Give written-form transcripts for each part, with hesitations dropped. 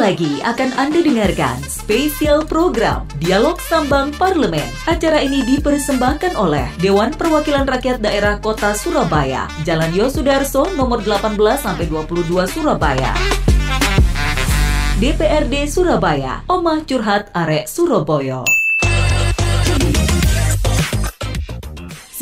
lagi akan Anda dengarkan spesial program Dialog Sambang Parlemen. Acara ini dipersembahkan oleh Dewan Perwakilan Rakyat Daerah Kota Surabaya, Jalan Yosudarso nomor 18-22 Surabaya. DPRD Surabaya, Omah Curhat Arek Surabaya.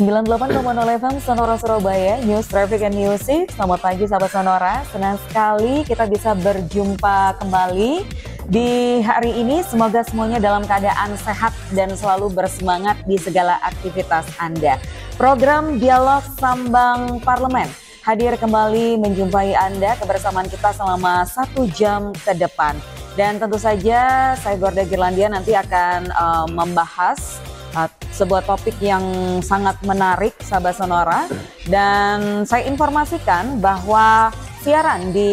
98,0 FM Sonora Surabaya, News Traffic and Music. Selamat pagi sahabat Sonora, senang sekali kita bisa berjumpa kembali di hari ini. Semoga semuanya dalam keadaan sehat dan selalu bersemangat di segala aktivitas Anda. Program Dialog Sambang Parlemen hadir kembali menjumpai Anda, kebersamaan kita selama 1 jam ke depan. Dan tentu saja saya Gorda Girlandia nanti akan membahas sebuah topik yang sangat menarik sahabat Sonora, dan saya informasikan bahwa siaran di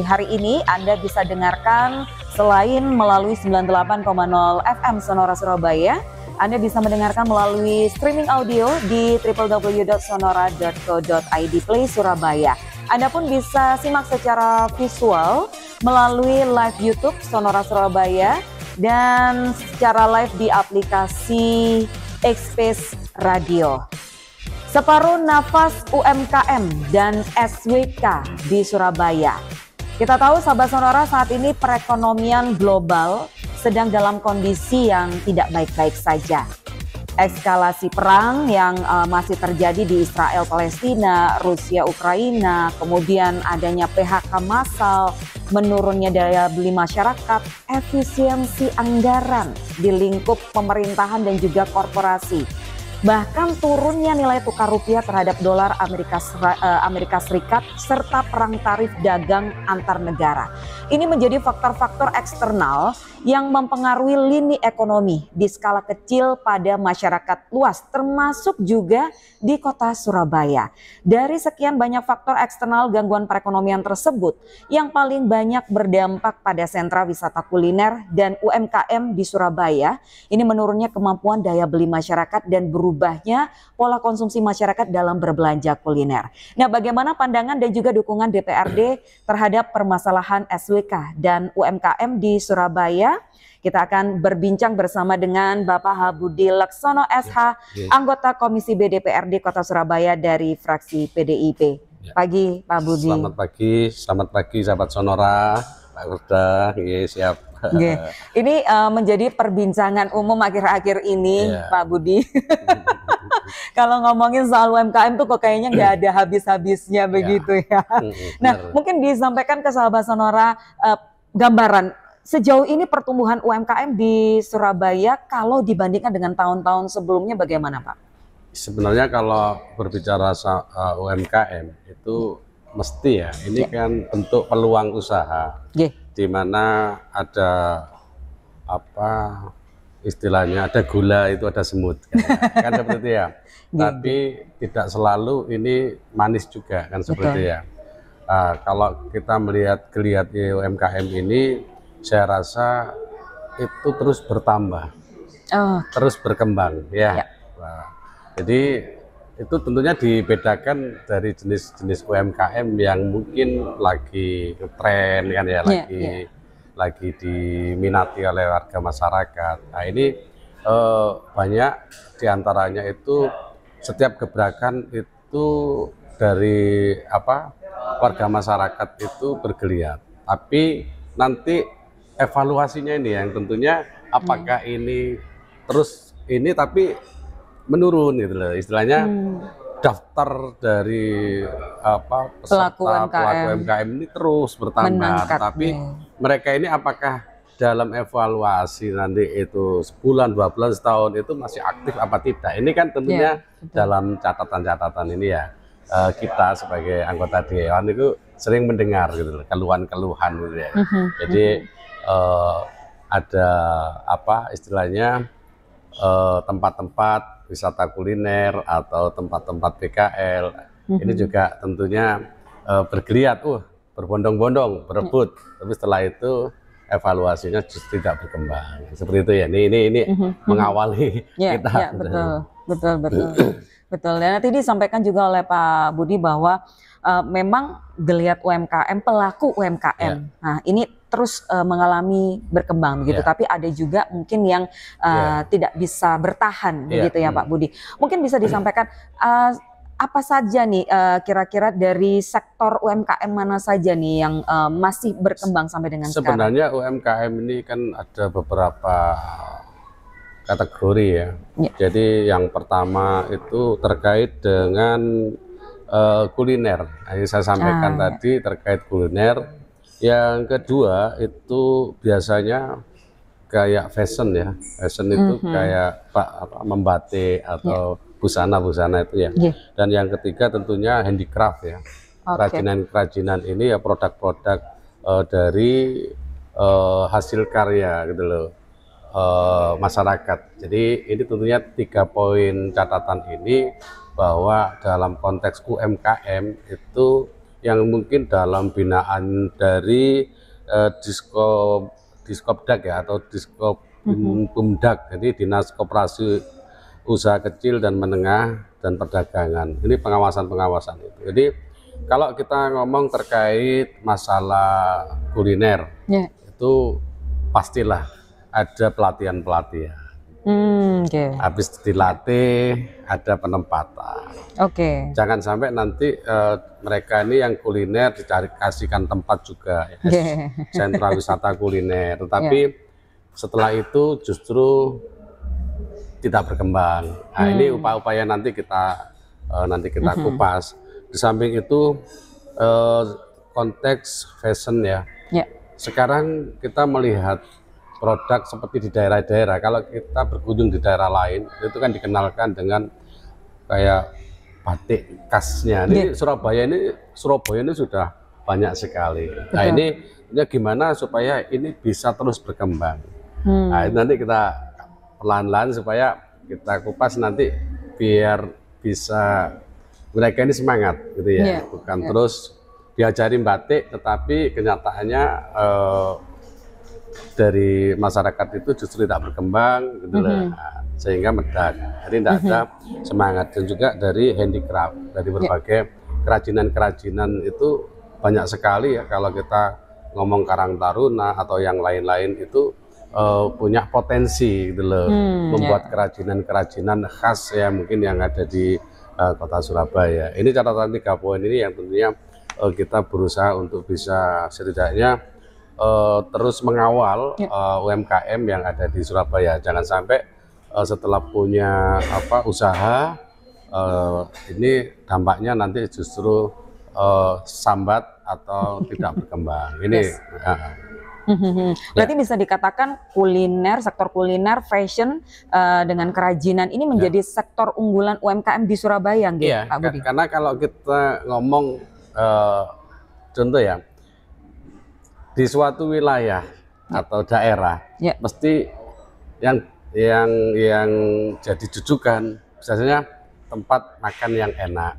hari ini Anda bisa dengarkan selain melalui 98,0 FM Sonora Surabaya, Anda bisa mendengarkan melalui streaming audio di www.sonora.co.id Play Surabaya. Anda pun bisa simak secara visual melalui live YouTube Sonora Surabaya dan secara live di aplikasi X-Space Radio. Separuh nafas UMKM dan SWK di Surabaya. Kita tahu sahabat Sonora, saat ini perekonomian global sedang dalam kondisi yang tidak baik-baik saja. Eskalasi perang yang masih terjadi di Israel Palestina, Rusia Ukraina, kemudian adanya PHK massal, menurunnya daya beli masyarakat, efisiensi anggaran di lingkup pemerintahan dan juga korporasi. Bahkan turunnya nilai tukar rupiah terhadap dolar Amerika Serikat serta perang tarif dagang antar negara. Ini menjadi faktor-faktor eksternal yang mempengaruhi lini ekonomi di skala kecil pada masyarakat luas, termasuk juga di kota Surabaya. Dari sekian banyak faktor eksternal gangguan perekonomian tersebut, yang paling banyak berdampak pada sentra wisata kuliner dan UMKM di Surabaya. Ini menurunnya kemampuan daya beli masyarakat dan berubahnya pola konsumsi masyarakat dalam berbelanja kuliner. Nah, bagaimana pandangan dan juga dukungan DPRD terhadap permasalahan SWK dan UMKM di Surabaya? Kita akan berbincang bersama dengan Bapak Habudi Laksono SH, anggota Komisi B DPRD Kota Surabaya dari fraksi PDIP. Pagi Pak Budi. Selamat pagi sahabat Sonora, Pak Gorda, siap. Ini menjadi perbincangan umum akhir-akhir ini, Pak Budi. Kalau ngomongin soal UMKM tuh kok kayaknya nggak ada habis-habisnya begitu ya. Nah, mungkin disampaikan ke sahabat Sonora gambaran sejauh ini pertumbuhan UMKM di Surabaya kalau dibandingkan dengan tahun-tahun sebelumnya bagaimana, Pak? Sebenarnya kalau berbicara UMKM itu mesti ya, ini kan bentuk peluang usaha, di mana ada apa istilahnya, ada gula itu ada semut, kan seperti ya. Tapi tidak selalu ini manis juga kan seperti ya. Kalau kita melihat geliat UMKM ini, saya rasa itu terus bertambah, terus berkembang ya. Nah, jadi itu tentunya dibedakan dari jenis-jenis UMKM yang mungkin lagi tren kan ya, lagi diminati oleh warga masyarakat. Nah ini banyak diantaranya itu setiap gebrakan itu dari warga masyarakat itu bergeliat. Tapi nanti evaluasinya ini yang tentunya apakah ini terus ini tapi menurun gitu loh, istilahnya daftar dari peserta pelaku UMKM ini terus bertambah, tapi mereka ini apakah dalam evaluasi nanti itu sebulan, 2 bulan, setahun itu masih aktif apa tidak? Ini kan tentunya dalam catatan-catatan ini ya, kita sebagai anggota dewan itu sering mendengar gitu loh, keluhan-keluhan gitu ya. Jadi ada istilahnya tempat-tempat wisata kuliner atau tempat-tempat PKL ini juga tentunya bergeliat, berbondong-bondong, berebut. Tapi setelah itu evaluasinya justru tidak berkembang. Seperti itu ya. Ini mengawali kita. Betul. Betul. Dan nanti disampaikan juga oleh Pak Budi bahwa memang geliat UMKM, pelaku UMKM. Nah, ini terus mengalami berkembang begitu. Tapi ada juga mungkin yang tidak bisa bertahan begitu ya Pak Budi. Mungkin bisa disampaikan apa saja nih kira-kira dari sektor UMKM mana saja nih yang masih berkembang sampai dengan sekarang? Sebenarnya UMKM ini kan ada beberapa kategori ya. Jadi yang pertama itu terkait dengan kuliner. Yang saya sampaikan tadi terkait kuliner. Yang kedua itu biasanya kayak fashion ya. Fashion itu kayak membatik atau busana-busana itu ya. Dan yang ketiga tentunya handicraft ya. Kerajinan-kerajinan ini ya produk-produk dari hasil karya gitu loh. Masyarakat. Jadi ini tentunya 3 poin catatan ini bahwa dalam konteks UMKM itu yang mungkin dalam binaan dari Diskopdak ya atau Diskopumdak, jadi Dinas Koperasi Usaha Kecil dan Menengah dan Perdagangan. Ini pengawasan-pengawasan itu. Jadi kalau kita ngomong terkait masalah kuliner itu pastilah ada pelatihan-pelatihan. Habis dilatih ada penempatan. Jangan sampai nanti mereka ini yang kuliner kasihkan tempat juga ya, sentra wisata kuliner. Tetapi setelah itu justru tidak berkembang. Nah, ini upaya-upaya nanti kita kupas. Di samping itu konteks fashion ya. Sekarang kita melihat produk seperti di daerah-daerah. Kalau kita berkunjung di daerah lain, itu kan dikenalkan dengan kayak batik khasnya. Ini Surabaya ini sudah banyak sekali. Nah ini gimana supaya ini bisa terus berkembang. Nah nanti kita perlahan-lahan supaya kita kupas nanti biar bisa mereka ini semangat gitu ya. Bukan terus diajari batik, tetapi kenyataannya dari masyarakat itu justru tidak berkembang gitu loh. Sehingga medak. Jadi tidak ada semangat. Dan juga dari handicraft, dari berbagai kerajinan-kerajinan itu banyak sekali ya. Kalau kita ngomong Karang Taruna atau yang lain-lain itu punya potensi gitu loh, membuat kerajinan-kerajinan khas ya mungkin yang ada di kota Surabaya. Ini catatan 3 poin ini yang tentunya kita berusaha untuk bisa setidaknya terus mengawal UMKM yang ada di Surabaya. Jangan sampai setelah punya usaha ini dampaknya nanti justru sambat atau tidak berkembang. Ini berarti bisa dikatakan kuliner, sektor kuliner, fashion dengan kerajinan ini menjadi sektor unggulan UMKM di Surabaya, Pak Budi? Karena kalau kita ngomong contoh ya, di suatu wilayah atau daerah mesti yang jadi jujukan biasanya tempat makan yang enak.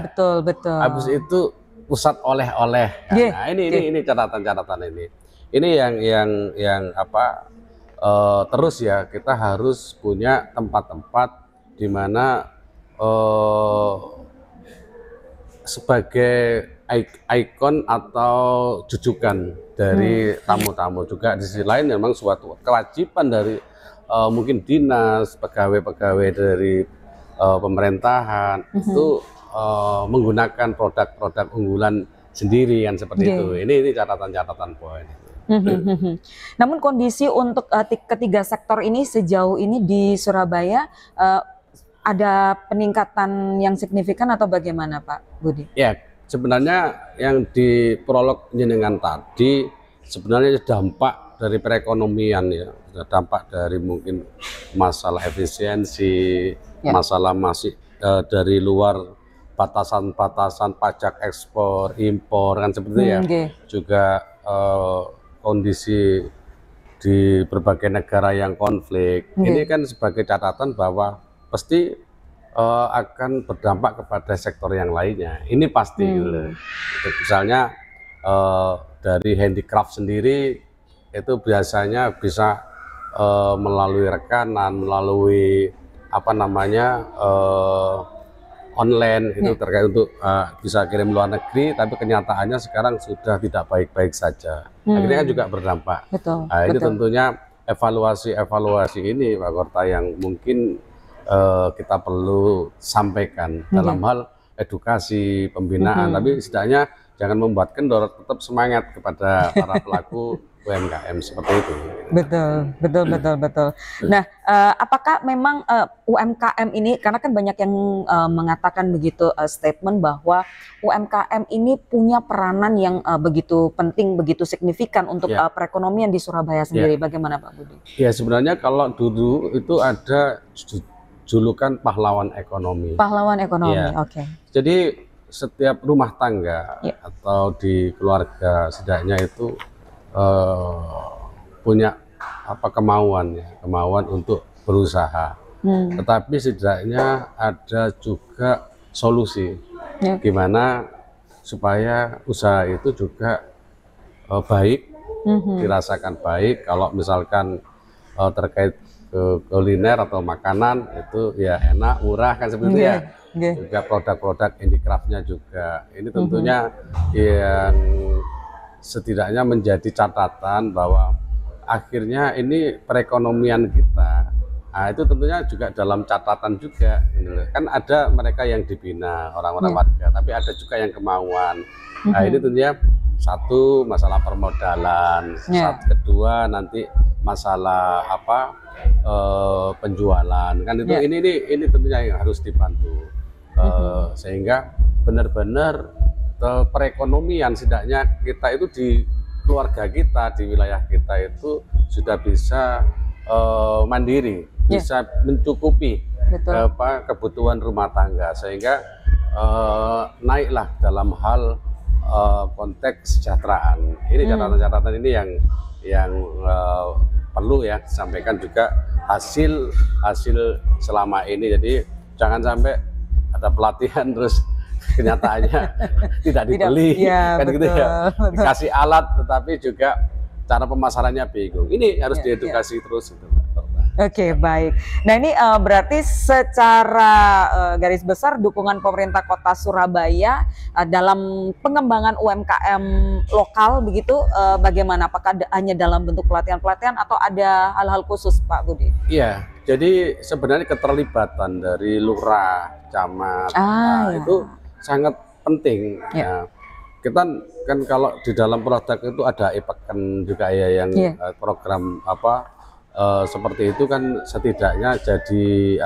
Betul. Habis itu pusat oleh-oleh. Nah, ini catatan-catatan ini. Ini yang terus ya kita harus punya tempat-tempat di mana sebagai ikon atau jujukan dari tamu-tamu. Juga di sisi lain memang suatu kewajiban dari mungkin dinas, pegawai-pegawai dari pemerintahan itu menggunakan produk-produk unggulan sendiri kan seperti itu. Ini catatan-catatan poin. Namun kondisi untuk ketiga sektor ini sejauh ini di Surabaya ada peningkatan yang signifikan atau bagaimana Pak Budi? Ya, sebenarnya yang di prolog jenengan tadi sebenarnya dampak dari perekonomian ya, dampak dari mungkin masalah efisiensi, masalah masih dari luar batasan-batasan pajak ekspor, impor kan seperti ya. Juga kondisi di berbagai negara yang konflik. Ini kan sebagai catatan bahwa pasti akan berdampak kepada sektor yang lainnya. Ini pasti gitu. Misalnya dari handicraft sendiri itu biasanya bisa melalui rekanan, melalui online itu terkait untuk bisa kirim luar negeri, tapi kenyataannya sekarang sudah tidak baik-baik saja. Akhirnya kan juga berdampak. Betul, Nah, ini betul. tentunya evaluasi ini Pak Korta yang mungkin kita perlu sampaikan dalam hal edukasi, pembinaan, tapi setidaknya jangan membuat kendor, tetap semangat kepada para pelaku UMKM seperti itu. Betul. Nah, apakah memang UMKM ini, karena kan banyak yang mengatakan begitu statement bahwa UMKM ini punya peranan yang begitu penting, begitu signifikan untuk perekonomian di Surabaya sendiri. Bagaimana Pak Budi? Ya, sebenarnya kalau dulu itu ada julukan pahlawan ekonomi. Pahlawan ekonomi, oke. Jadi setiap rumah tangga atau di keluarga setidaknya itu punya kemauan untuk berusaha. Tetapi setidaknya ada juga solusi gimana supaya usaha itu juga baik, dirasakan baik. Kalau misalkan terkait kuliner atau makanan itu ya enak, murah kan seperti itu ya. Juga produk-produk handicraftnya juga. Ini tentunya yang setidaknya menjadi catatan bahwa akhirnya ini perekonomian kita, itu tentunya juga dalam catatan juga. Kan ada mereka yang dibina orang-orang warga, tapi ada juga yang kemauan. Nah, ini tentunya satu masalah permodalan, kedua nanti masalah penjualan kan itu. Ini tentunya yang harus dibantu sehingga benar-benar perekonomian setidaknya kita itu di keluarga kita, di wilayah kita itu sudah bisa mandiri, bisa mencukupi kebutuhan rumah tangga, sehingga naiklah dalam hal konteks kesejahteraan. Ini catatan-catatan ini yang perlu ya disampaikan juga hasil selama ini. Jadi jangan sampai ada pelatihan terus kenyataannya tidak dibeli, kan gitu ya. Dikasih alat tetapi juga cara pemasarannya bingung. Ini harus diedukasi terus. Oke, baik. Nah, ini berarti secara garis besar dukungan pemerintah Kota Surabaya dalam pengembangan UMKM lokal begitu bagaimana? Apakah hanya dalam bentuk pelatihan-pelatihan atau ada hal-hal khusus, Pak Budi? Iya, jadi sebenarnya keterlibatan dari lurah, camat, itu sangat penting. Ya. Kita kan kalau di dalam produk itu ada IPEKEN juga ya yang program seperti itu kan setidaknya jadi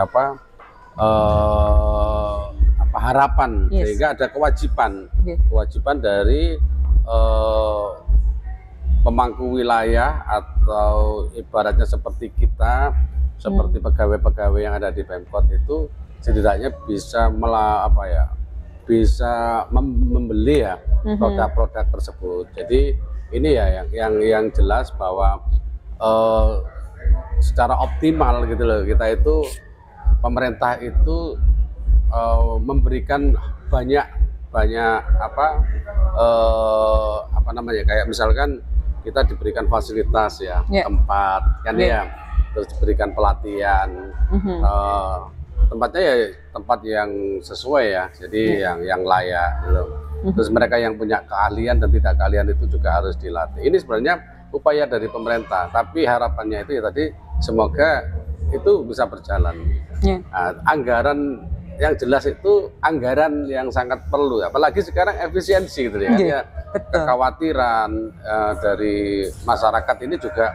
harapan, sehingga ada kewajiban dari pemangku wilayah atau ibaratnya seperti kita, seperti pegawai-pegawai yang ada di Pemkot itu setidaknya bisa bisa membeli ya produk-produk tersebut. Jadi ini ya yang jelas bahwa secara optimal gitu loh, kita itu pemerintah itu memberikan banyak kayak misalkan kita diberikan fasilitas tempat kan terus diberikan pelatihan, tempatnya ya tempat yang sesuai ya, jadi yang layak gitu. Terus mereka yang punya keahlian dan tidak keahlian itu juga harus dilatih. Ini sebenarnya upaya dari pemerintah, tapi harapannya itu ya tadi semoga itu bisa berjalan. Nah, anggaran yang jelas itu anggaran yang sangat perlu, apalagi sekarang efisiensi gitu ya. Kekhawatiran dari masyarakat ini juga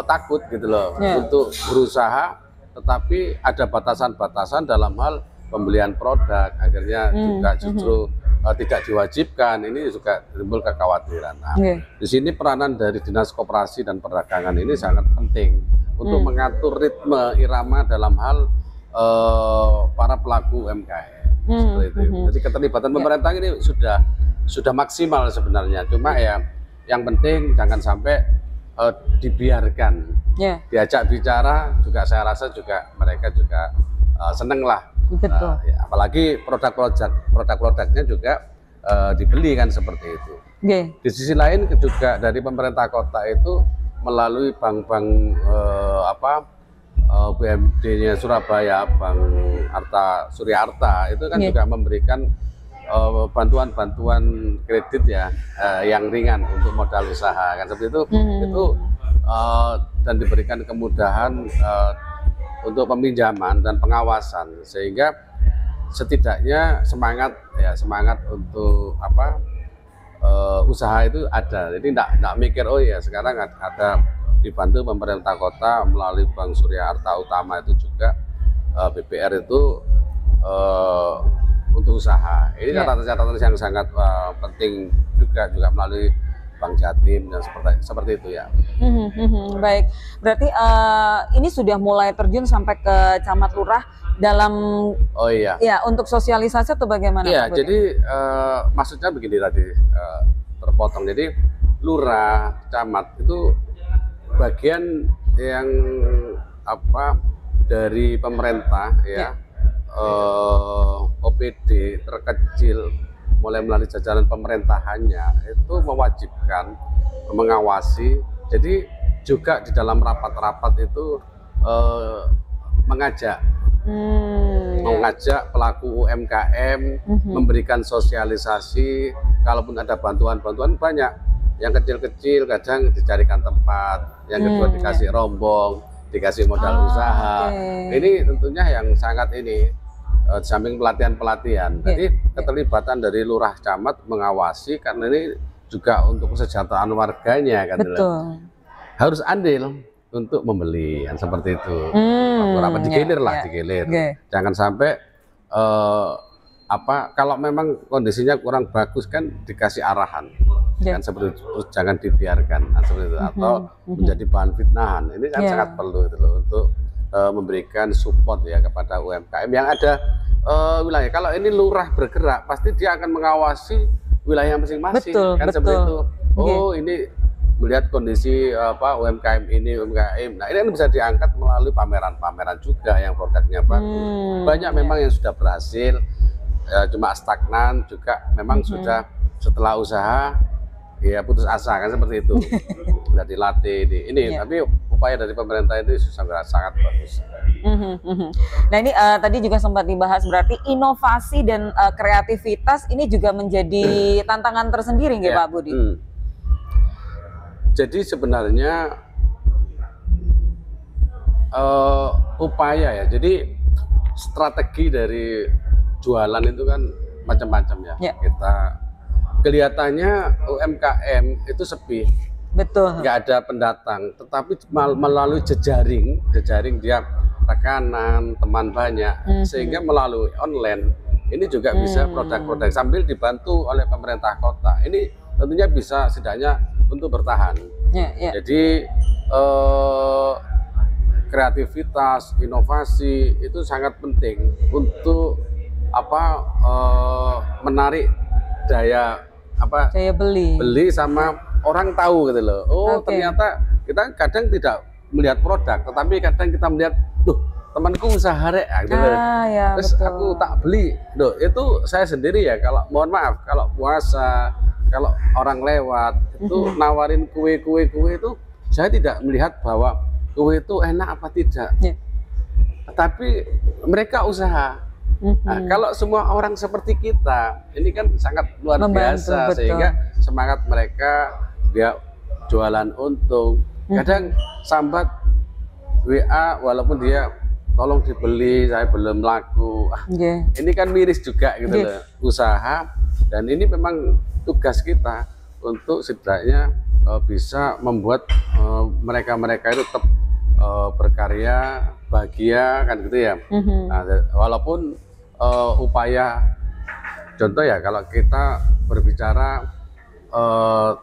takut gitu loh untuk berusaha, tetapi ada batasan-batasan dalam hal pembelian produk, akhirnya juga justru tidak diwajibkan. Ini juga timbul kekhawatiran. Nah, di sini peranan dari Dinas Koperasi dan Perdagangan ini sangat penting untuk mengatur ritme irama dalam hal para pelaku UMKM. Seperti itu. Jadi keterlibatan pemerintah ini sudah maksimal sebenarnya. Cuma ya yang penting jangan sampai dibiarkan. Diajak bicara juga, saya rasa juga mereka juga seneng lah. Apalagi produk-produknya juga dibeli kan seperti itu. Di sisi lain juga dari pemerintah kota itu melalui bank-bank BUMD-nya Surabaya, Bang Arta Surya Arta itu kan juga memberikan bantuan-bantuan kredit ya yang ringan untuk modal usaha kan seperti itu. Dan diberikan kemudahan untuk peminjaman dan pengawasan sehingga setidaknya semangat untuk usaha itu ada. Jadi enggak mikir oh ya sekarang ada dibantu pemerintah kota melalui Bank Surya Arta Utama itu juga BPR itu untuk usaha. Ini catatan-catatan yang sangat penting juga melalui Bank Jatim dan seperti itu ya. Baik, berarti ini sudah mulai terjun sampai ke camat lurah dalam ya untuk sosialisasi atau bagaimana? Iya, jadi maksudnya begini tadi terpotong. Jadi lurah, camat itu bagian yang dari pemerintah ya. OPD terkecil mulai melalui jajaran pemerintahannya itu mewajibkan mengawasi. Jadi juga di dalam rapat-rapat itu mengajak pelaku UMKM memberikan sosialisasi. Kalaupun ada bantuan banyak, yang kecil-kecil kadang dicarikan tempat, yang kedua dikasih rombong, dikasih modal usaha. Ini tentunya yang sangat di samping pelatihan. Jadi keterlibatan dari lurah camat mengawasi karena ini juga untuk kesejahteraan warganya kan. Harus andil untuk membeli kan seperti itu. Digilir. Jangan sampai kalau memang kondisinya kurang bagus kan dikasih arahan. Kan seperti itu, jangan dibiarkan kan seperti itu atau menjadi bahan fitnahan. Ini kan sangat perlu itu loh untuk memberikan support ya kepada UMKM yang ada wilayah. Kalau ini lurah bergerak pasti dia akan mengawasi wilayah masing-masing kan seperti itu. Ini melihat kondisi UMKM ini UMKM. Nah, ini kan bisa diangkat melalui pameran-pameran juga yang produknya bagus. Banyak memang yang sudah berhasil, cuma stagnan juga memang sudah setelah usaha ya putus asa kan seperti itu. Sudah dilatih tapi upaya dari pemerintah itu sangat bagus. Nah ini tadi juga sempat dibahas berarti inovasi dan kreativitas ini juga menjadi tantangan tersendiri nggak Pak Budi? Jadi sebenarnya upaya ya, jadi strategi dari jualan itu kan macam-macam ya. Kita kelihatannya UMKM itu sepi. Betul. Nggak ada pendatang, tetapi melalui jejaring dia rekanan teman banyak, sehingga melalui online ini juga bisa produk-produk sambil dibantu oleh pemerintah kota. Ini tentunya bisa setidaknya untuk bertahan. Jadi kreativitas, inovasi itu sangat penting untuk menarik daya beli sama orang tahu gitu loh. Ternyata kita kadang tidak melihat produk, tetapi kadang kita melihat temanku usaha gitu. Terus aku tak beli. Itu saya sendiri ya, kalau mohon maaf kalau puasa, kalau orang lewat itu nawarin kue itu saya tidak melihat bahwa kue itu enak apa tidak. Tapi mereka usaha. Nah, kalau semua orang seperti kita, ini kan sangat luar biasa, sehingga semangat mereka dia jualan untung. Kadang sambat WA walaupun dia tolong dibeli, saya belum laku. Ini kan miris juga gitu loh, usaha. Dan ini memang tugas kita untuk setidaknya bisa membuat mereka itu tetap berkarya, bahagia kan gitu ya. Nah, walaupun upaya contoh ya, kalau kita berbicara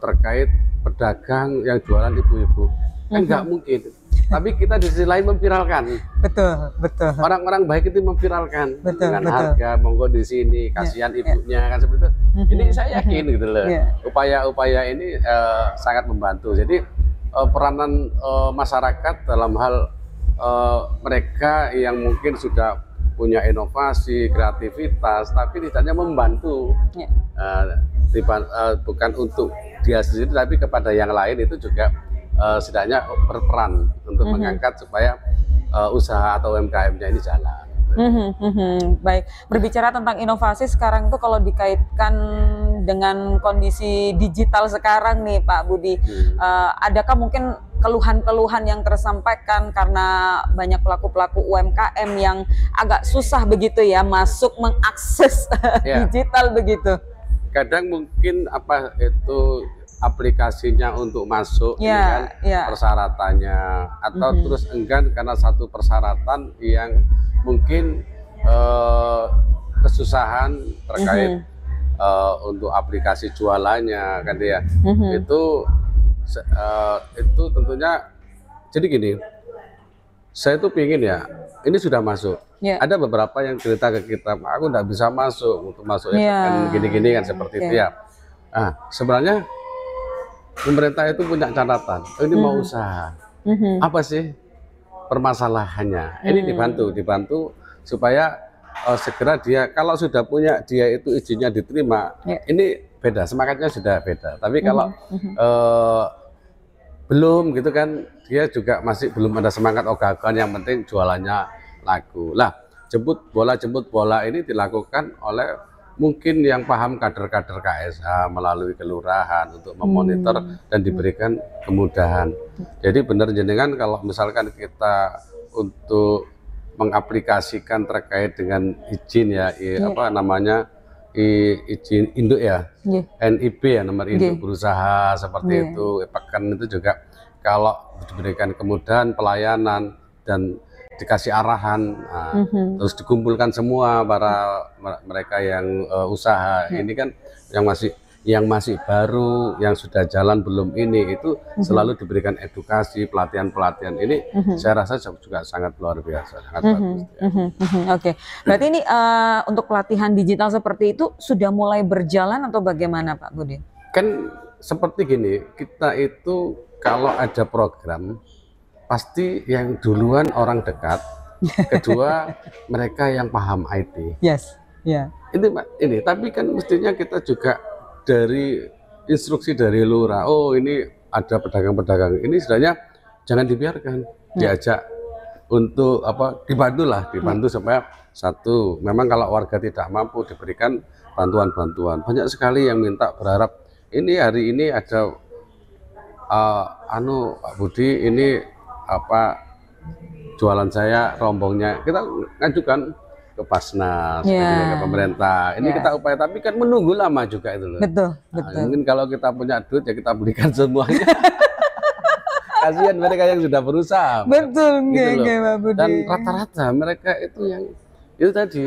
terkait pedagang yang jualan ibu-ibu kan nggak mungkin, tapi kita di sisi lain memviralkan. Betul. Orang-orang baik itu memviralkan dengan harga monggo di sini, kasihan ibunya kan seperti itu. Ini saya yakin gitu loh. Upaya-upaya ini sangat membantu. Jadi peranan masyarakat dalam hal mereka yang mungkin sudah punya inovasi, kreativitas, tapi tidaknya membantu, bukan untuk dia sendiri, tapi kepada yang lain itu juga setidaknya berperan untuk mengangkat supaya usaha atau UMKM-nya ini jalan. Baik, berbicara tentang inovasi sekarang tuh kalau dikaitkan dengan kondisi digital sekarang nih Pak Budi, adakah mungkin keluhan-keluhan yang tersampaikan karena banyak pelaku-pelaku UMKM yang agak susah begitu ya masuk mengakses digital begitu? Kadang mungkin apa itu aplikasinya untuk masuk persyaratannya atau terus enggan karena satu persyaratan yang mungkin kesusahan terkait untuk aplikasi jualannya kan ya. Itu tentunya jadi gini, saya tuh pingin ya ini sudah masuk. Ada beberapa yang cerita ke kita, aku nggak bisa masuk untuk masuk kan gini-gini kan seperti itu ya. Nah, sebenarnya pemerintah itu punya catatan, ini mau usaha, apa sih permasalahannya? Ini dibantu supaya segera dia kalau sudah punya dia itu izinnya diterima, ini beda, semangatnya sudah beda. Tapi kalau belum gitu kan, dia juga masih belum ada semangat ogah-ogahan, yang penting jualannya laku. Lah, jemput bola ini dilakukan oleh mungkin yang paham kader-kader KSH melalui kelurahan untuk memonitor dan diberikan kemudahan. Jadi benar jenengan kalau misalkan kita untuk mengaplikasikan terkait dengan izin ya, apa namanya izin induk ya, NIB ya, nomor induk berusaha seperti itu, pekan itu juga kalau diberikan kemudahan pelayanan dan dikasih arahan, terus dikumpulkan semua para mereka yang usaha ini kan yang masih baru, yang sudah jalan belum ini itu selalu diberikan edukasi, pelatihan ini saya rasa juga sangat luar biasa, sangat bagus. Oke, berarti ini untuk pelatihan digital seperti itu sudah mulai berjalan atau bagaimana Pak Budi? Kan seperti gini, kita itu kalau ada program pasti yang duluan orang dekat, kedua mereka yang paham IT. Ini tapi kan mestinya kita juga dari instruksi dari lurah, oh ini ada pedagang-pedagang ini sebenarnya jangan dibiarkan, diajak untuk apa, dibantu supaya satu, memang kalau warga tidak mampu diberikan bantuan-bantuan. Banyak sekali yang minta, berharap ini hari ini ada Pak Budi ini apa jualan saya rombongnya, kita ngajukan ke Basnas, ke pemerintah. Ini kita upaya, tapi kan menunggu lama juga itu loh. Betul. Mungkin kalau kita punya duit ya kita berikan semuanya. Kasihan mereka yang sudah berusaha. Betul, gitu loh. Dan rata-rata mereka itu yang itu tadi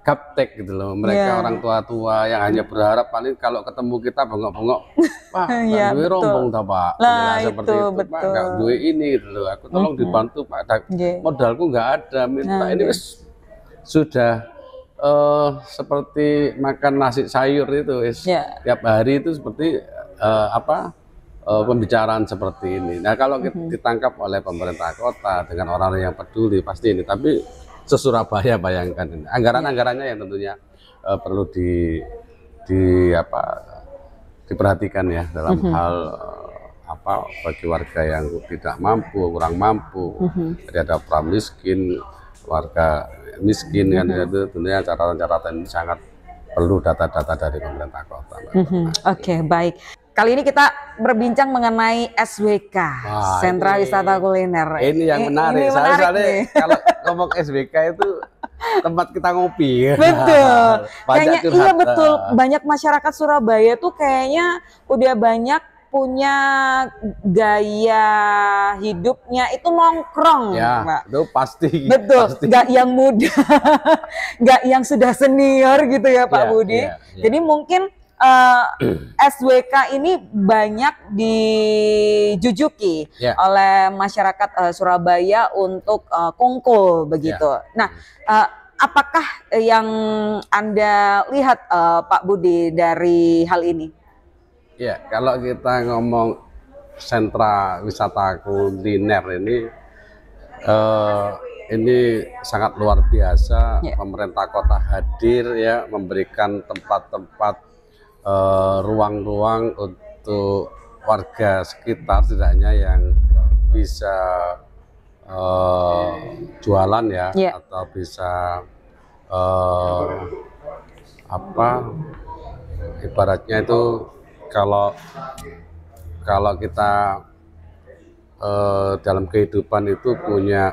gaptek gitu loh. Mereka orang tua-tua yang hanya berharap paling kalau ketemu kita bengok-bengok, Pak, duwe rombong ta Pak. Seperti itu, Pak, nggak duwe ini gitu loh. Aku tolong dibantu Pak. Modalku nggak ada, minta ini sudah seperti makan nasi sayur itu tiap hari itu seperti pembicaraan seperti ini. Nah kalau ditangkap oleh pemerintah kota dengan orang yang peduli pasti ini, tapi se-Surabaya bayangkan ini anggaran-anggarannya yang tentunya perlu diperhatikan ya dalam hal bagi warga yang tidak mampu, kurang mampu. Jadi ada pramiskin, warga miskin kan, itu tentunya catatan-catatan ini sangat perlu data-data dari pemerintah kota. Oke, baik. Kali ini kita berbincang mengenai SWK, Sentra Wisata Kuliner. Ini yang menarik. Soalnya kalau ngomong SWK itu tempat kita ngopi. Betul. Kayaknya iya betul. Banyak masyarakat Surabaya tuh kayaknya udah banyak punya gaya hidupnya itu nongkrong, Pak. Itu pasti. Betul. Nggak yang muda, nggak yang sudah senior gitu ya, Pak Budi. Jadi mungkin SWK ini banyak dijujuki oleh masyarakat Surabaya untuk kongko begitu. Nah, apakah yang Anda lihat Pak Budi dari hal ini? Ya, kalau kita ngomong sentra wisata kuliner ini sangat luar biasa. Pemerintah kota hadir ya, memberikan tempat-tempat ruang-ruang untuk warga sekitar, setidaknya yang bisa jualan ya, atau bisa ibaratnya itu kalau kita dalam kehidupan itu punya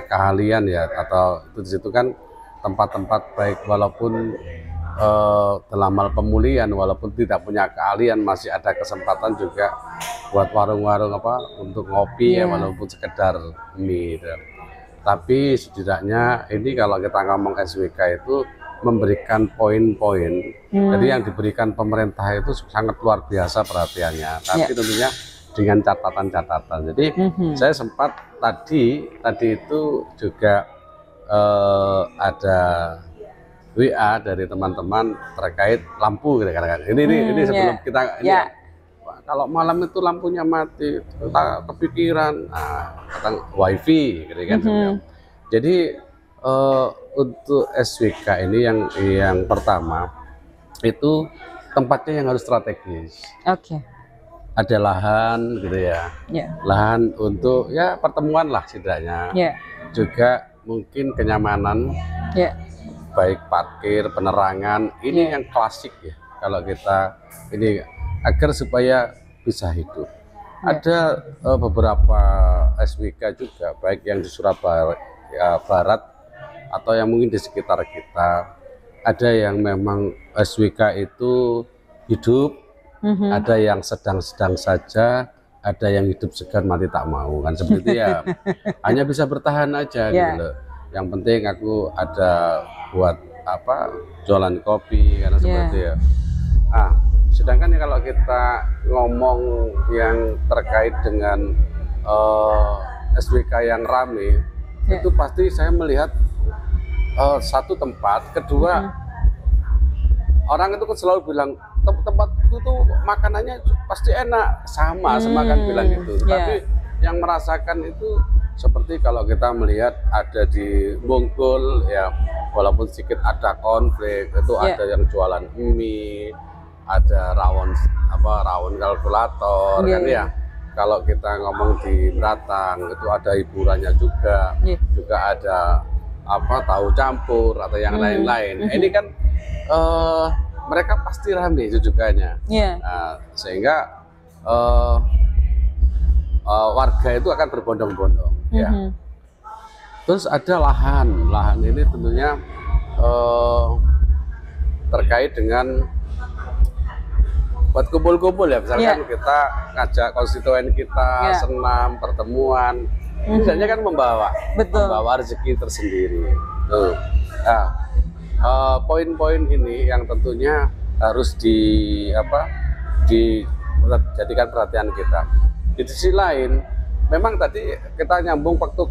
keahlian ya, atau itu di situ kan tempat-tempat baik, walaupun dalam hal pemulihan, walaupun tidak punya keahlian, masih ada kesempatan juga buat warung-warung untuk ngopi ya, walaupun sekedar mie. Tapi setidaknya ini kalau kita ngomong SWK itu memberikan poin-poin. Jadi yang diberikan pemerintah itu sangat luar biasa perhatiannya. Tapi tentunya dengan catatan-catatan. Jadi saya sempat tadi itu juga ada WA dari teman-teman terkait lampu kadang-kadang. Ini sebelum kita kalau malam itu lampunya mati, kita kepikiran kata wifi gitu kan. Jadi untuk SWK ini yang pertama itu tempatnya yang harus strategis. Ada lahan gitu ya. Lahan untuk ya pertemuan lah setidaknya. Juga mungkin kenyamanan. Baik parkir, penerangan, ini yang klasik ya kalau kita ini agar supaya bisa hidup. Ada beberapa SWK juga baik yang di Surabaya Barat atau yang mungkin di sekitar kita, ada yang memang SWK itu hidup, ada yang sedang-sedang saja, ada yang hidup segan mati tak mau, kan seperti itu ya. Hanya bisa bertahan aja gitu loh. Yang penting aku ada buat jualan kopi karena seperti ya. Sedangkan kalau kita ngomong yang terkait dengan SWK yang rame, itu pasti saya melihat satu tempat, kedua orang itu kan selalu bilang tempat itu makanannya pasti enak, sama kan bilang gitu. Tapi yang merasakan itu seperti kalau kita melihat ada di Bungkul ya, walaupun sedikit ada konflik, itu ada yang jualan mie, ada rawon kalkulator kan ya. Kalau kita ngomong di Beratang itu ada hiburannya juga, juga ada tahu campur atau yang lain-lain. Ini kan mereka pasti ramai rujukannya, sehingga warga itu akan berbondong-bondong. Terus ada lahan ini tentunya terkait dengan buat kumpul-kumpul ya, misalkan kita ngajak konstituen kita senam, pertemuan, misalnya kan membawa rezeki tersendiri. Poin-poin ini yang tentunya harus dijadikan perhatian kita. Di sisi lain, memang tadi kita nyambung waktu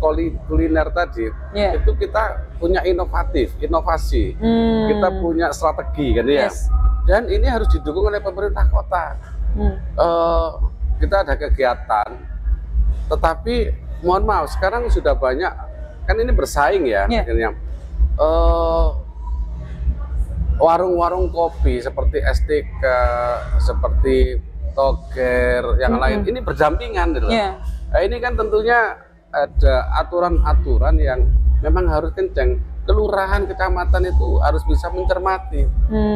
kuliner tadi, itu kita punya inovasi, kita punya strategi kan ya. Dan ini harus didukung oleh pemerintah kota. Kita ada kegiatan, tetapi mohon maaf sekarang sudah banyak, kan ini bersaing ya. Warung-warung kopi seperti STK, seperti Toger, yang lain ini berdampingan gitu. Nah, ini kan tentunya ada aturan-aturan yang memang harus kenceng. Kelurahan, kecamatan itu harus bisa mencermati.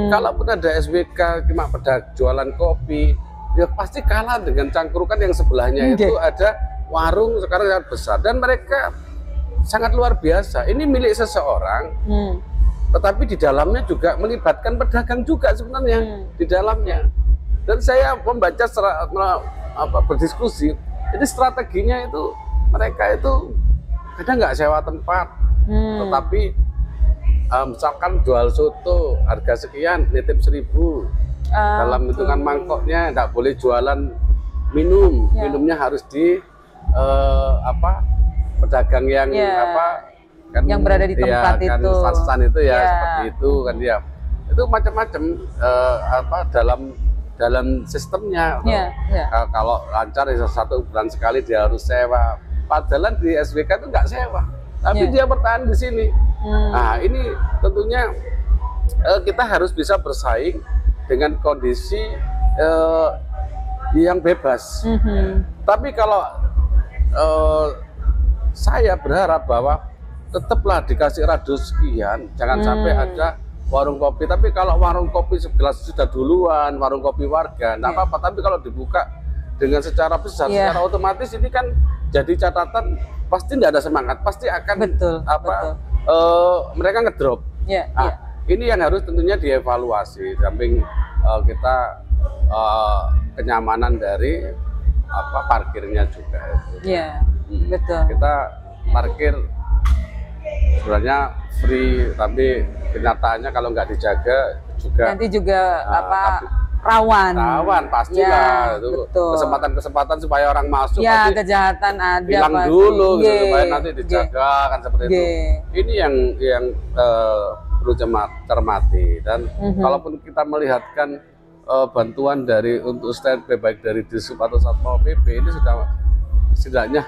Kalaupun ada SWK cuma jualan kopi, ya pasti kalah dengan cangkrukan yang sebelahnya itu ada warung sekarang sangat besar dan mereka sangat luar biasa. Ini milik seseorang, tetapi di dalamnya juga melibatkan pedagang juga sebenarnya di dalamnya. Dan saya membaca berdiskusi, ini strateginya itu mereka itu kadang nggak sewa tempat, tetapi misalkan jual soto harga sekian, nitip 1.000 dalam hitungan mangkoknya, nggak boleh jualan minum, minumnya harus di pedagang yang kan, yang berada di tempat kan, itu, stand itu ya seperti itu kan dia, itu macam-macam dalam sistemnya. Kalau lancar ya 1 bulan sekali dia harus sewa. Padahal di SWK itu nggak sewa, tapi dia bertahan di sini. Nah ini tentunya kita harus bisa bersaing dengan kondisi yang bebas. Tapi kalau saya berharap bahwa tetaplah dikasih radius sekian, jangan sampai ada warung kopi. Tapi kalau warung kopi segelas sudah duluan, warung kopi warga, nggak apa-apa. Tapi kalau dibuka dengan secara besar, secara otomatis ini kan jadi catatan, pasti tidak ada semangat, pasti akan mereka ngedrop. Ini yang harus tentunya dievaluasi, samping kita kenyamanan dari parkirnya juga. Betul. Kita parkir sebenarnya free, tapi kenyataannya kalau nggak dijaga juga nanti juga rawan pastilah. Itu kesempatan supaya orang masuk kejahatan ada bilang dulu gitu, supaya nanti dijaga kan seperti itu. Ini yang perlu cermati. Dan kalaupun kita melihatkan bantuan untuk standby baik dari Disub atau Satpol PP, ini sudah setidaknya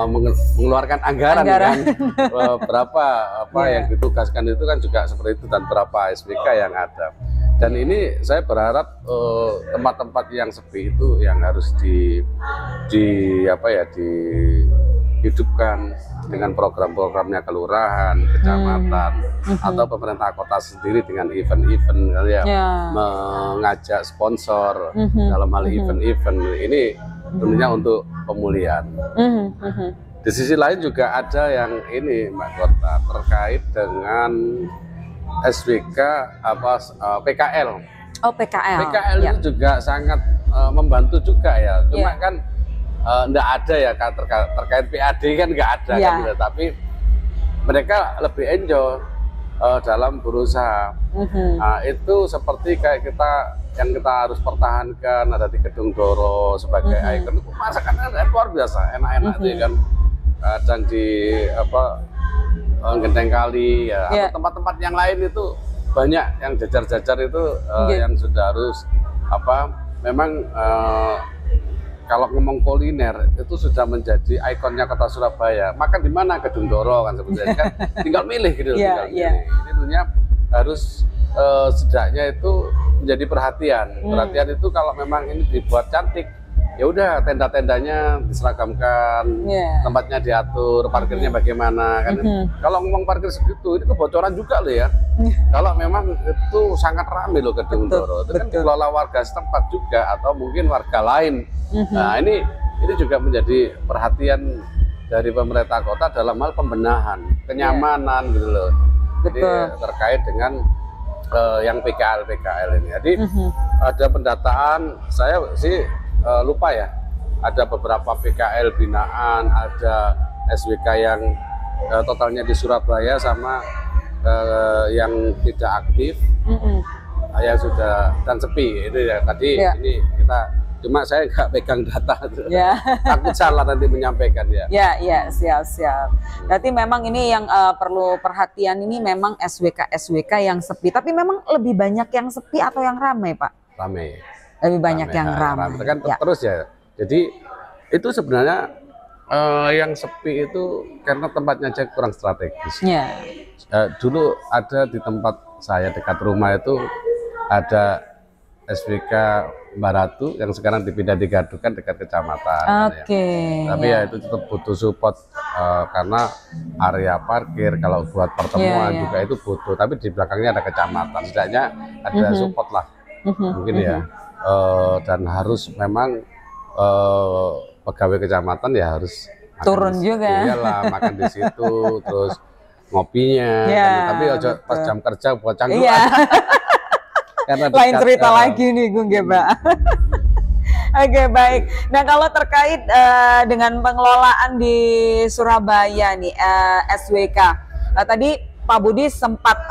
mengeluarkan anggaran. Kan berapa yang ditugaskan itu kan juga seperti itu, dan berapa SPK yang ada. Dan ini saya berharap tempat-tempat yang sepi itu yang harus dihidupkan dengan program-programnya kelurahan, kecamatan, atau pemerintah kota sendiri dengan event-event mengajak sponsor dalam hal event-event ini tentunya untuk pemulihan. Di sisi lain juga ada yang ini Mbak Kota terkait dengan SWK PKL. PKL itu juga sangat membantu juga ya. Cuma kan enggak ada ya terkait PAD kan enggak ada kan, tapi mereka lebih enjoy dalam berusaha. Itu seperti kayak yang kita harus pertahankan, ada di Gedung Doro sebagai ikon. Masakannya luar biasa, enak-enak tuh kan. Kadang di Genteng Kali atau tempat-tempat yang lain itu banyak yang jajar-jajar itu yang sudah harus memang kalau ngomong kuliner itu sudah menjadi ikonnya kota Surabaya. Makan di mana? Gedung Doro kan sebenarnya kan tinggal milih gitu. Ini tentunya harus setidaknya itu menjadi perhatian. Perhatian itu kalau memang ini dibuat cantik, ya udah tenda-tendanya diseragamkan, tempatnya diatur, parkirnya bagaimana kan. Kalau ngomong parkir segitu, ini kebocoran juga loh ya. Kalau memang itu sangat ramai loh Gedung Doro, itu kan dikelola warga setempat juga atau mungkin warga lain. Nah ini juga menjadi perhatian dari pemerintah kota dalam hal pembenahan, kenyamanan gitu loh. Jadi terkait dengan yang PKL ini. Jadi ada pendataan, saya sih lupa ya, ada beberapa PKL binaan, ada SWK yang totalnya di Surabaya sama yang tidak aktif, yang sudah dan sepi itu ya. Tadi ini kita cuma saya nggak pegang data, takut salah nanti menyampaikan ya. Siap. Berarti memang ini yang perlu perhatian, ini memang SWK yang sepi. Tapi memang lebih banyak yang sepi atau yang ramai, Pak? Ramai. Lebih banyak yang ramai. Kan terus ya. Jadi itu sebenarnya yang sepi itu karena tempatnya aja kurang strategis. Dulu ada di tempat saya dekat rumah itu ada SWK Baratu yang sekarang dipindah digadukan dekat kecamatan. Tapi ya itu tetap butuh support karena area parkir kalau buat pertemuan juga itu butuh. Tapi di belakangnya ada kecamatan, setidaknya ada support lah mungkin ya. Dan harus memang pegawai kecamatan ya harus turun juga. Iyalah, makan di situ, terus ngopinya. Tapi pas jam kerja buat cangkruan. Lain cerita lagi nih Gung Geba. Oke, baik. Nah, kalau terkait dengan pengelolaan di Surabaya nih, SWK, tadi Pak Budi sempat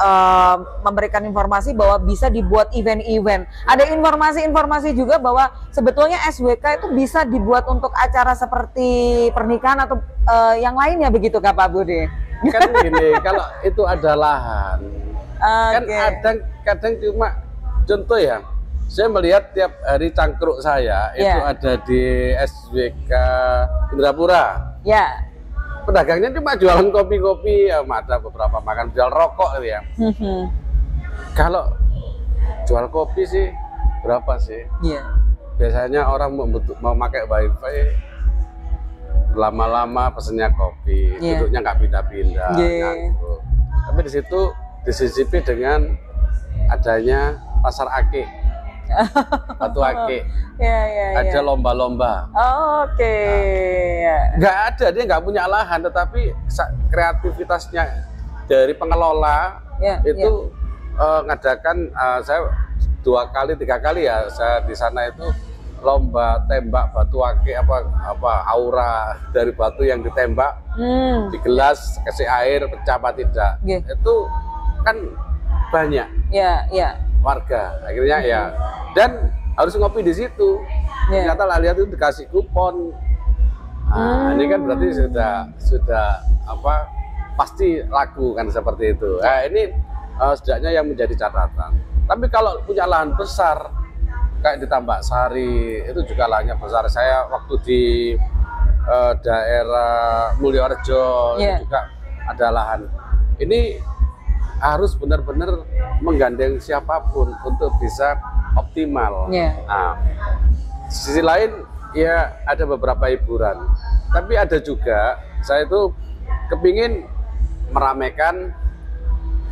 memberikan informasi bahwa bisa dibuat event-event. Ada informasi-informasi juga bahwa sebetulnya SWK itu bisa dibuat untuk acara seperti pernikahan atau yang lainnya, begitu Kak Pak Budi? Kan gini, kalau itu ada lahan, kan kadang cuma contoh ya, saya melihat tiap hari cangkruk saya itu ada di SWK Indrapura. Pedagangnya cuma jualan kopi-kopi, ya ada beberapa makan jual rokok gitu ya. Kalau jual kopi sih berapa sih? Biasanya orang mau pakai wifi lama-lama pesennya kopi, duduknya nggak pindah-pindah, nganggur. Tapi di situ disisipi dengan adanya pasar ake, batu ake, ada lomba-lomba. Nggak ada, dia nggak punya lahan, tetapi kreativitasnya dari pengelola itu ngadakan. Saya 2 kali 3 kali ya saya di sana itu lomba tembak batu ake, apa aura dari batu yang ditembak di gelas, kasih air, pecah apa tidak. Itu kan banyak warga akhirnya ya, dan harus ngopi di situ. Ternyata lah lihat itu dikasih kupon. Nah, ini kan berarti sudah apa, pasti laku kan seperti itu. Nah, ini setidaknya yang menjadi catatan. Tapi kalau punya lahan besar kayak di Tambak Sari itu juga lahannya besar. Saya waktu di daerah Mulyorejo itu juga ada lahan. Ini harus benar-benar menggandeng siapapun untuk bisa optimal. Nah, sisi lain ya ada beberapa hiburan, tapi ada juga saya itu kepingin meramaikan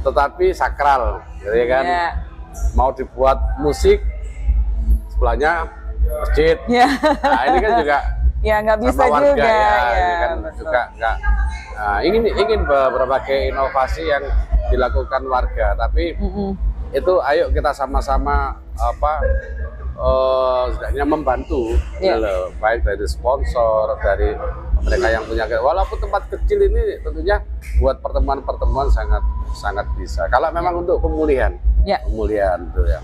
tetapi sakral, ya kan? Mau dibuat musik, sebelahnya masjid. Nah, ini kan juga nggak bisa warga, juga. Ini kan juga nggak. Nah, ingin berbagai inovasi yang dilakukan warga, tapi itu ayo kita sama-sama setidaknya membantu, baik dari sponsor, dari mereka yang punya, walaupun tempat kecil ini tentunya buat pertemuan-pertemuan sangat bisa. Kalau memang untuk pemulihan, pemulihan itu ya.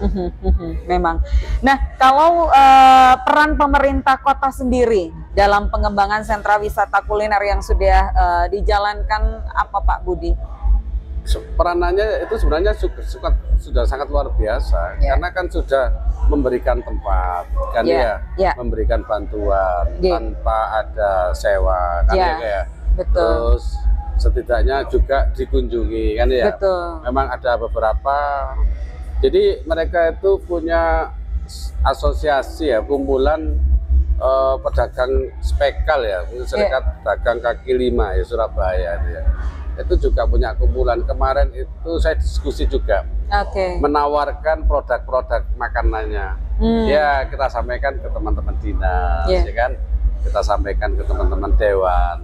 Memang. Nah, kalau peran pemerintah kota sendiri dalam pengembangan sentra wisata kuliner yang sudah dijalankan apa Pak Budi? Peranannya itu sebenarnya sudah sangat luar biasa, karena kan sudah memberikan tempat, kan memberikan bantuan tanpa ada sewa, kan betul. Terus setidaknya juga dikunjungi, kan ya. Betul. Memang ada beberapa, jadi mereka itu punya asosiasi ya, kumpulan pedagang spekal ya, Serikat Dagang Kaki Lima ya Surabaya ya. Itu juga punya kumpulan. Kemarin itu saya diskusi juga, menawarkan produk-produk makanannya. Ya kita sampaikan ke teman-teman dinas, ya kan, kita sampaikan ke teman-teman dewan,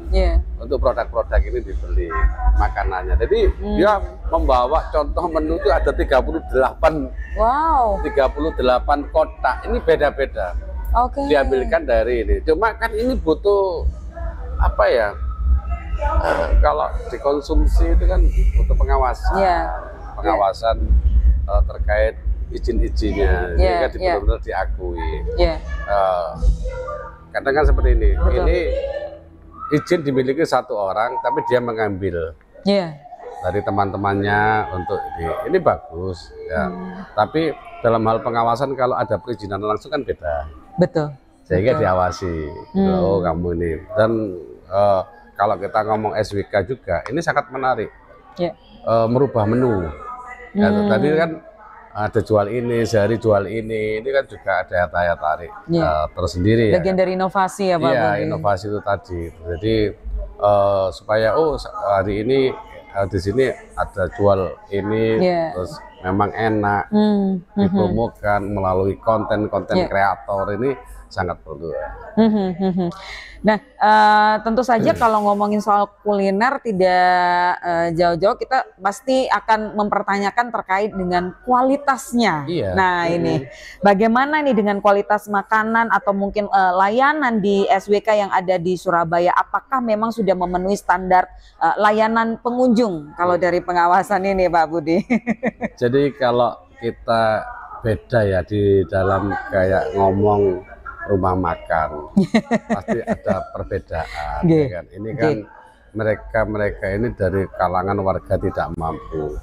untuk produk-produk ini dibeli makanannya. Jadi dia membawa contoh menu itu ada 38 kotak, ini beda-beda. Diambilkan dari ini. Cuma kan ini butuh apa ya, kalau dikonsumsi itu kan butuh pengawasan, pengawasan terkait izin-izinnya, jika benar-benar diakui. Kadang kan seperti ini. Betul. Ini izin dimiliki 1 orang, tapi dia mengambil dari teman-temannya untuk ini bagus, ya. Tapi dalam hal pengawasan kalau ada perizinan langsung kan beda. Betul. Sehingga diawasi. Oh kamu ini. Dan kalau kita ngomong SWK juga, ini sangat menarik. Merubah menu. Tadi kan ada jual ini, sehari jual ini kan juga ada daya tarik tersendiri. Bagian dari inovasi ya Pak? Iya, inovasi itu tadi. Jadi supaya hari ini di sini ada jual ini, terus memang enak, dipromokan melalui konten-konten kreator, ini sangat perlu. Nah, tentu saja kalau ngomongin soal kuliner tidak jauh-jauh kita pasti akan mempertanyakan terkait dengan kualitasnya. Nah, ini bagaimana nih dengan kualitas makanan atau mungkin layanan di SWK yang ada di Surabaya? Apakah memang sudah memenuhi standar layanan pengunjung kalau dari pengawasan ini Pak Budi? Jadi kalau kita beda ya di dalam kayak ngomong rumah makan, pasti ada perbedaan, ya kan? Ini kan mereka ini dari kalangan warga tidak mampu,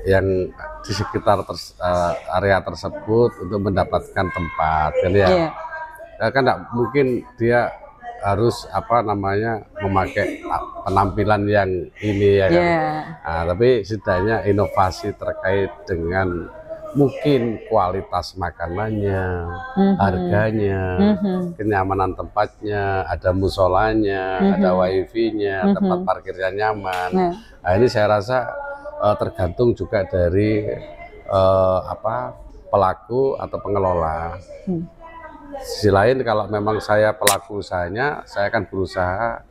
yang di sekitar area tersebut untuk mendapatkan tempat, kan ya? Kan tidak mungkin dia harus memakai penampilan yang ini ya kan? Nah, tapi setidaknya inovasi terkait dengan mungkin kualitas makanannya, harganya, kenyamanan tempatnya, ada musolanya, ada wifi-nya, tempat parkirnya nyaman. Nah, ini saya rasa tergantung juga dari pelaku atau pengelola. Sisi lain, kalau memang saya pelaku usahanya, saya akan berusaha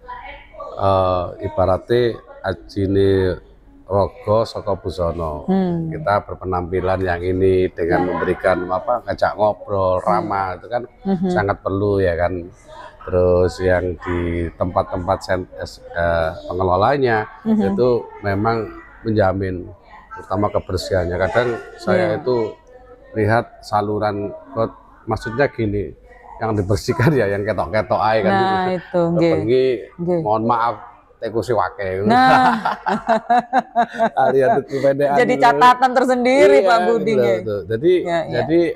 ibaratnya ajine rogo saka busono. Kita berpenampilan yang ini dengan memberikan ngajak ngobrol, ramah, itu kan sangat perlu ya kan. Terus yang di tempat-tempat pengelolanya itu memang menjamin terutama kebersihannya. Kadang saya itu lihat saluran maksudnya gini, yang dibersihkan ya yang ketok-ketok aja kan. Nah, itu mohon maaf tekusi wake. Nah. Jadi catatan tersendiri Pak Budi. Jadi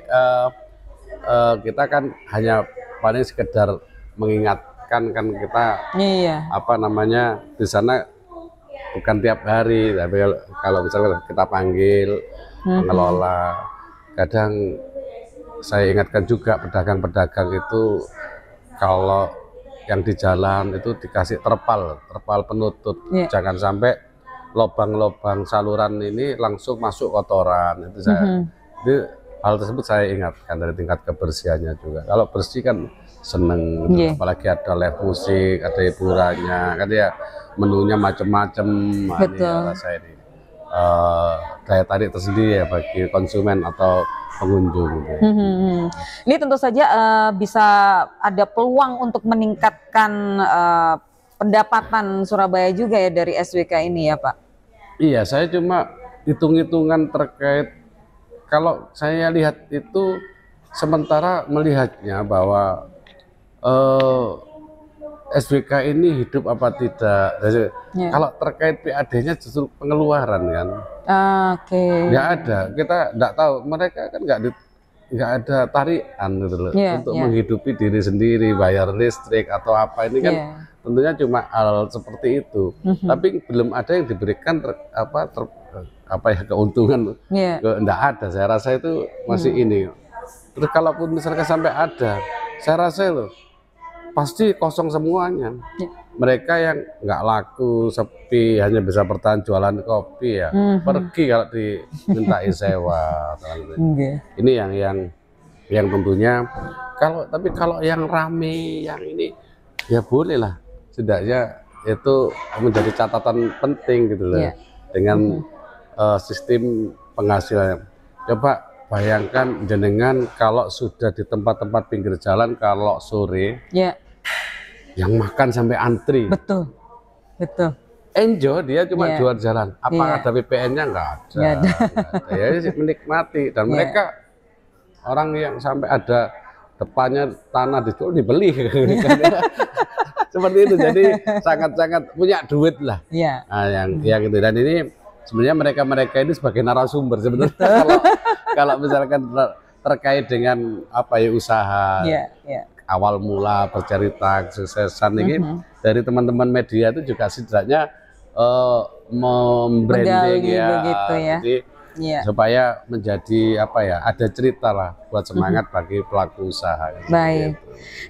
kita kan hanya paling sekedar mengingatkan kan kita di sana bukan tiap hari, tapi kalau misalnya kita panggil pengelola, kadang saya ingatkan juga pedagang-pedagang itu kalau yang di jalan itu dikasih terpal penutup, jangan sampai lubang-lubang saluran ini langsung masuk kotoran. Itu jadi hal tersebut saya ingatkan dari tingkat kebersihannya juga. Kalau bersih kan seneng, apalagi ada live musik, ada hiburannya, kan ya menunya macam-macam. Ini saya ini daya tarik tersendiri ya bagi konsumen atau pengunjung. Ini tentu saja bisa ada peluang untuk meningkatkan pendapatan Surabaya juga ya dari SWK ini ya Pak? Iya, saya cuma hitung-hitungan terkait, kalau saya lihat itu sementara melihatnya bahwa SWK ini hidup apa tidak. Kalau terkait PAD-nya justru pengeluaran kan. Nggak ada, kita nggak tahu, mereka kan nggak ada tarian gitu loh, untuk menghidupi diri sendiri, bayar listrik atau apa, ini kan tentunya cuma hal seperti itu. Tapi belum ada yang diberikan keuntungan, nggak ada. Saya rasa itu masih ini. Terus kalaupun misalkan sampai ada, saya rasa loh pasti kosong semuanya. Mereka yang nggak laku, sepi, hanya bisa bertahan jualan kopi ya pergi kalau dimintai sewa. Ini yang tentunya tapi kalau yang rame, yang ini ya boleh lah, setidaknya itu menjadi catatan penting gitu loh. Dengan sistem penghasilan. Coba bayangkan jenengan kalau sudah di tempat-tempat pinggir jalan, kalau sore yang makan sampai antri. Betul. Enjoy, dia cuma jual jalan. Apa ada PPN-nya? Nggak ada. Ya menikmati. Dan mereka orang yang sampai ada depannya tanah dijual, dibeli. Seperti itu. Jadi sangat-sangat punya duit lah. Nah, yang gitu. Dan ini sebenarnya mereka ini sebagai narasumber sebenarnya. Kalau misalkan terkait dengan usaha. Awal mula bercerita kesuksesan ini dari teman-teman media itu juga setidaknya membranding jadi supaya menjadi ada cerita lah buat semangat bagi pelaku usaha. Baik,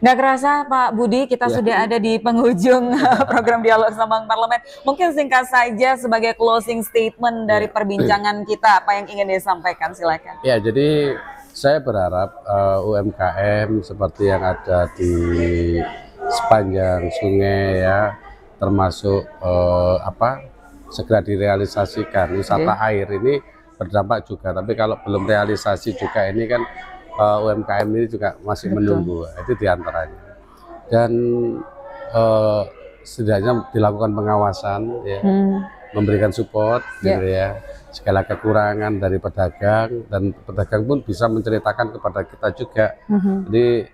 nggak kerasa Pak Budi kita sudah ada di penghujung program Dialog Sambang Parlemen. Mungkin singkat saja sebagai closing statement dari perbincangan kita, apa yang ingin disampaikan, silakan. Ya, jadi saya berharap UMKM seperti yang ada di sepanjang sungai ya, termasuk segera direalisasikan. Wisata air ini berdampak juga, tapi kalau belum realisasi juga ini kan UMKM ini juga masih menunggu. Itu diantaranya. Dan setidaknya dilakukan pengawasan ya, memberikan support gitu ya. Segala kekurangan dari pedagang, dan pedagang pun bisa menceritakan kepada kita juga. Jadi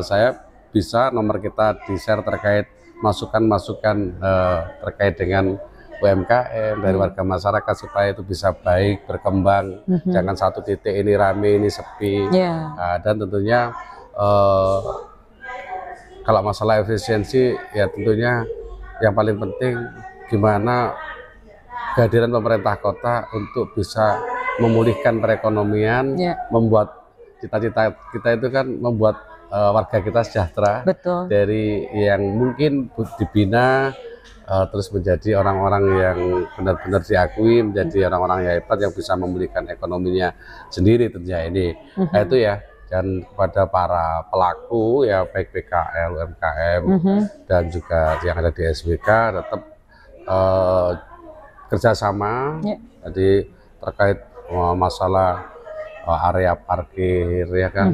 saya bisa nomor kita di-share terkait masukan-masukan terkait dengan UMKM dari warga masyarakat supaya itu bisa baik, berkembang. Jangan satu titik ini rame, ini sepi. Dan tentunya kalau masalah efisiensi ya tentunya yang paling penting gimana kehadiran pemerintah kota untuk bisa memulihkan perekonomian, membuat cita-cita kita itu kan membuat warga kita sejahtera. Betul. Dari yang mungkin dibina terus menjadi orang-orang yang benar-benar diakui, menjadi orang-orang yang hebat yang bisa memulihkan ekonominya sendiri tentunya ini. Nah, itu ya, dan kepada para pelaku ya baik PKL, UMKM dan juga yang ada di SBK tetap kerjasama. Jadi terkait masalah area parkir ya kan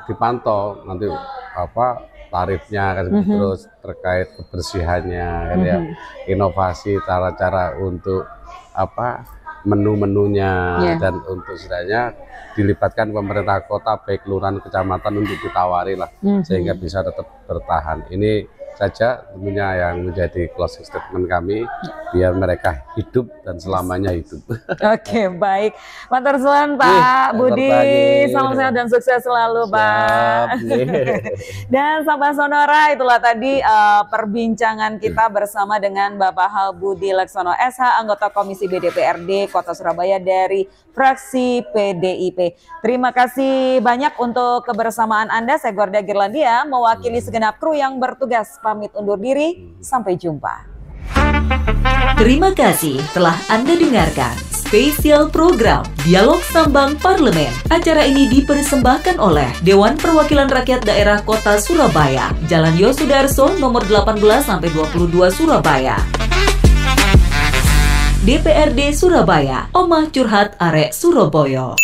dipantau nanti tarifnya kan, terus terkait kebersihannya kan ya, inovasi cara-cara untuk menu-menunya dan untuk setidaknya dilibatkan pemerintah kota baik kelurahan kecamatan untuk ditawari lah sehingga bisa tetap bertahan. Ini saja tentunya yang menjadi closing statement kami biar mereka hidup dan selamanya hidup. Oke, baik. Matur suwun Pak Budi, salam sehat dan sukses selalu Pak. Dan Sahabat Sonora, itulah tadi perbincangan kita bersama dengan Bapak Hal Budi Laksono SH, anggota Komisi B DPRD Kota Surabaya dari fraksi PDIP. Terima kasih banyak untuk kebersamaan Anda. Saya Gorda Girlandia mewakili segenap kru yang bertugas pamit undur diri. Sampai jumpa. Terima kasih telah Anda dengarkan spesial program Dialog Sambang Parlemen. Acara ini dipersembahkan oleh Dewan Perwakilan Rakyat Daerah Kota Surabaya, Jalan Yosudarso nomor 18-22 Surabaya. DPRD Surabaya, Omah Curhat Arek Surabaya.